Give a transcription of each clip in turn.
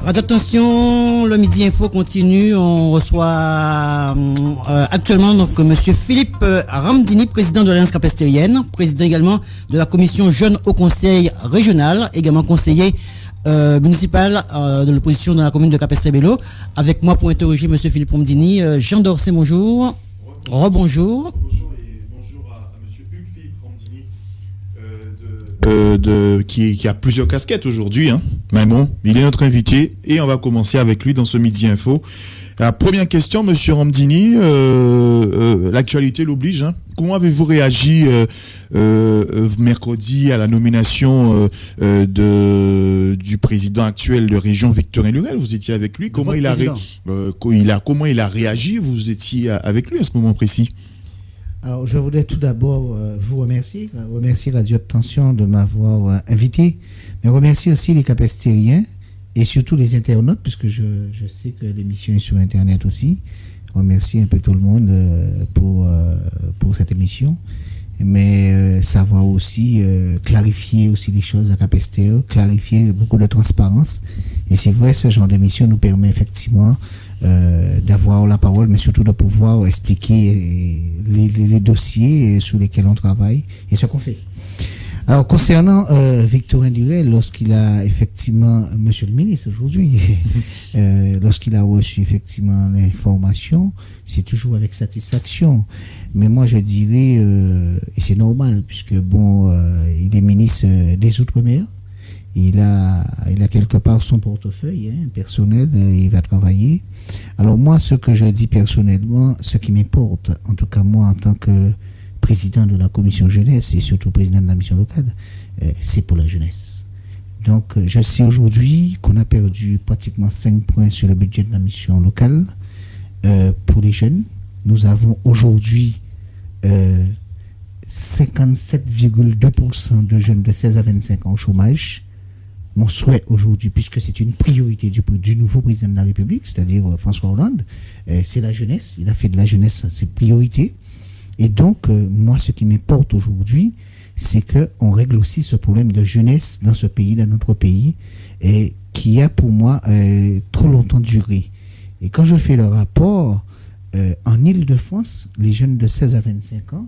Radio Attention, le Midi Info continue. On reçoit actuellement donc Monsieur Philippe Ramdini, président de l'Alliance capestérienne, président également de la commission Jeunes au Conseil régional, également conseiller municipal de l'opposition dans la commune de Capesterre-Belle-Eau. Avec moi pour interroger Monsieur Philippe Ramdini, Jean Dorcet, bonjour. Rebonjour. Bonjour et bonjour à Monsieur Hugues Philippe Ramdini, qui a plusieurs casquettes aujourd'hui, hein. Mais bon, il est notre invité et on va commencer avec lui dans ce Midi Info. La première question, Monsieur Ramdini, l'actualité l'oblige, hein. Comment avez-vous réagi mercredi à la nomination du président actuel de région Victorin Lurel? Vous étiez avec lui. Comment il a réagi? Vous étiez avec lui à ce moment précis? Alors, je voudrais tout d'abord vous remercier Radio Attention de m'avoir invité, mais remercier aussi les Capestériens et surtout les internautes, puisque je sais que l'émission est sur Internet aussi. Remercier un peu tout le monde pour cette émission, mais savoir aussi clarifier aussi les choses à Capesterre, clarifier beaucoup de transparence. Et c'est vrai, ce genre d'émission nous permet effectivement d'avoir la parole, mais surtout de pouvoir expliquer les dossiers sur lesquels on travaille et ce qu'on fait. Alors, concernant Victorin Lurel, lorsqu'il a effectivement, monsieur le ministre aujourd'hui, lorsqu'il a reçu effectivement l'information, c'est toujours avec satisfaction. Mais moi, je dirais, et c'est normal, puisque bon, il est ministre des Outre-mer. Il a quelque part son portefeuille personnel, il va travailler. Alors moi, ce que je dis personnellement, ce qui m'importe, en tout cas moi en tant que président de la commission jeunesse et surtout président de la mission locale, c'est pour la jeunesse. Donc je sais aujourd'hui qu'on a perdu pratiquement 5 points sur le budget de la mission locale pour les jeunes. Nous avons aujourd'hui 57,2% de jeunes de 16 à 25 ans au chômage. Mon souhait aujourd'hui, puisque c'est une priorité du nouveau président de la République, c'est-à-dire François Hollande, c'est la jeunesse. Il a fait de la jeunesse ses priorités. Et donc, moi, ce qui m'importe aujourd'hui, c'est qu'on règle aussi ce problème de jeunesse dans ce pays, dans notre pays, et qui a pour moi trop longtemps duré. Et quand je fais le rapport, en Île-de-France, les jeunes de 16 à 25 ans,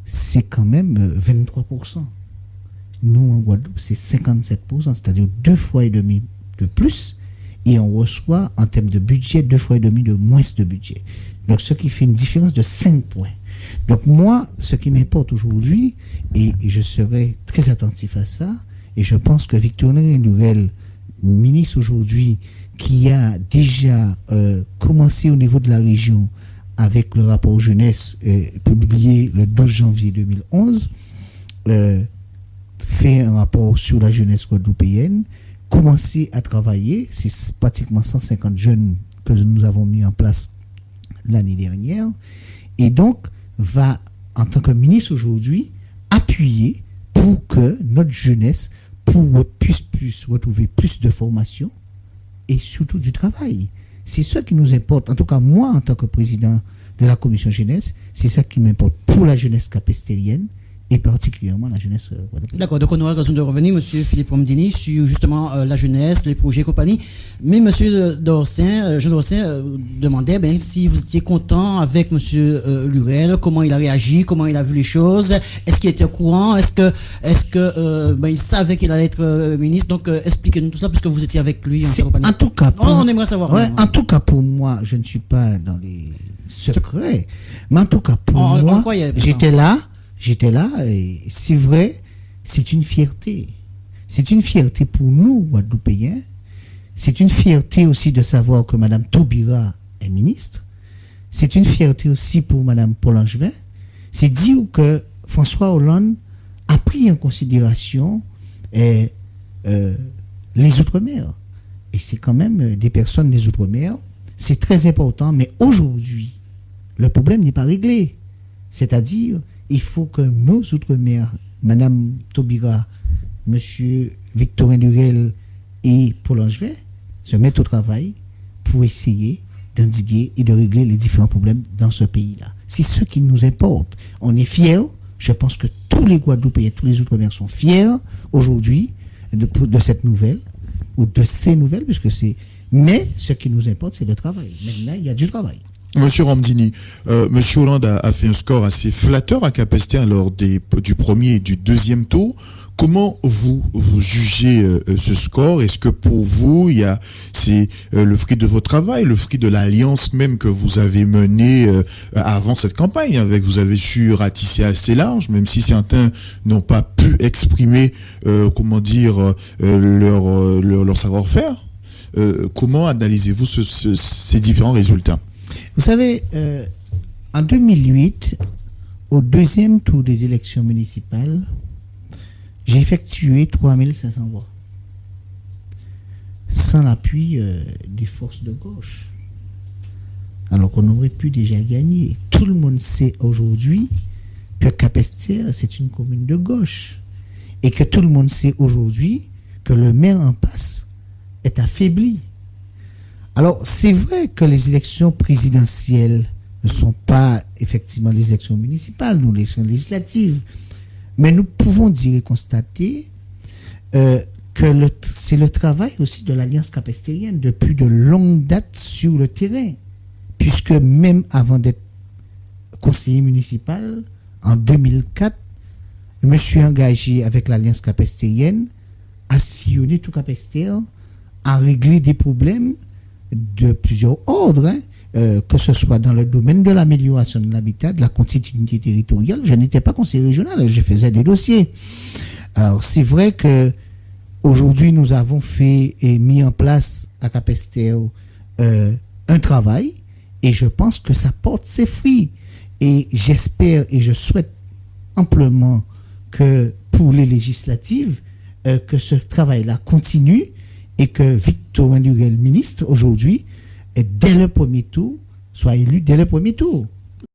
c'est quand même 23%. Nous, en Guadeloupe, c'est 57%, c'est-à-dire 2 fois et demi de plus, et on reçoit, en termes de budget, 2 fois et demi de moins de budget. Donc, ce qui fait une différence de 5 points. Donc, moi, ce qui m'importe aujourd'hui, et je serai très attentif à ça, et je pense que Victorin Lurel, ministre aujourd'hui, qui a déjà commencé au niveau de la région avec le rapport jeunesse publié le 12 janvier 2011, fait un rapport sur la jeunesse guadeloupéenne, commencer à travailler. C'est pratiquement 150 jeunes que nous avons mis en place l'année dernière, et donc va, en tant que ministre aujourd'hui, appuyer pour que notre jeunesse puisse retrouver plus de formation et surtout du travail. C'est ça qui nous importe. En tout cas, moi, en tant que président de la commission jeunesse, c'est ça qui m'importe pour la jeunesse capestérienne et particulièrement la jeunesse guadeloupéenne. D'accord, donc on aura l'occasion de revenir, Monsieur Philippe Ramdini, sur justement la jeunesse, les projets et compagnie. Mais Monsieur Dorcet, Jean Dorcet demandait si vous étiez content avec Monsieur Lurel, comment il a réagi, comment il a vu les choses, est-ce qu'il était au courant, est-ce que il savait qu'il allait être ministre. Donc expliquez-nous tout ça puisque vous étiez avec lui en compagnie. En tout cas, on aimerait savoir. En tout cas pour moi, je ne suis pas dans les secrets, mais en tout cas pour moi, j'étais là, et c'est vrai, c'est une fierté. C'est une fierté pour nous, Guadeloupéens. C'est une fierté aussi de savoir que Mme Taubira est ministre. C'est une fierté aussi pour Mme Paul Angevin. C'est dire que François Hollande a pris en considération les Outre-mer. Et c'est quand même des personnes des Outre-mer. C'est très important, mais aujourd'hui, le problème n'est pas réglé. C'est-à-dire, il faut que nos Outre-mer, Mme Taubira, M. Victorin Lurel et Paul Angevin, se mettent au travail pour essayer d'endiguer et de régler les différents problèmes dans ce pays-là. C'est ce qui nous importe. On est fiers. Je pense que tous les Guadeloupéens, tous les Outre-mer sont fiers aujourd'hui de cette nouvelle, ou de ces nouvelles, puisque c'est Mais ce qui nous importe, c'est le travail. Maintenant, il y a du travail. Monsieur Ramdini, Monsieur Hollande a fait un score assez flatteur à Capesterre lors du premier et du deuxième tour. Comment vous jugez ce score? Est-ce que pour vous, c'est le fruit de votre travail, le fruit de l'alliance même que vous avez menée avant cette campagne, vous avez su ratisser assez large, même si certains n'ont pas pu exprimer, leur savoir-faire. Comment analysez-vous ces différents résultats? Vous savez, en 2008, au deuxième tour des élections municipales, j'ai effectué 3500 voix, sans l'appui des forces de gauche, alors qu'on aurait pu déjà gagner. Tout le monde sait aujourd'hui que Capesterre, c'est une commune de gauche, et que tout le monde sait aujourd'hui que le maire en place est affaibli. Alors, c'est vrai que les élections présidentielles ne sont pas effectivement les élections municipales, ou les élections législatives, mais nous pouvons dire et constater que c'est le travail aussi de l'Alliance capestérienne depuis de longue date sur le terrain, puisque même avant d'être conseiller municipal, en 2004, je me suis engagé avec l'Alliance capestérienne à sillonner tout Capesterre, à régler des problèmes de plusieurs ordres, que ce soit dans le domaine de l'amélioration de l'habitat, de la continuité territoriale. Je n'étais pas conseiller régional, je faisais des dossiers. Alors, c'est vrai que aujourd'hui, nous avons fait et mis en place à Capesterre un travail, et je pense que ça porte ses fruits. Et j'espère et je souhaite amplement que pour les législatives, que ce travail-là continue, et que Victorin Durel, ministre, aujourd'hui, dès le premier tour, soit élu dès le premier tour.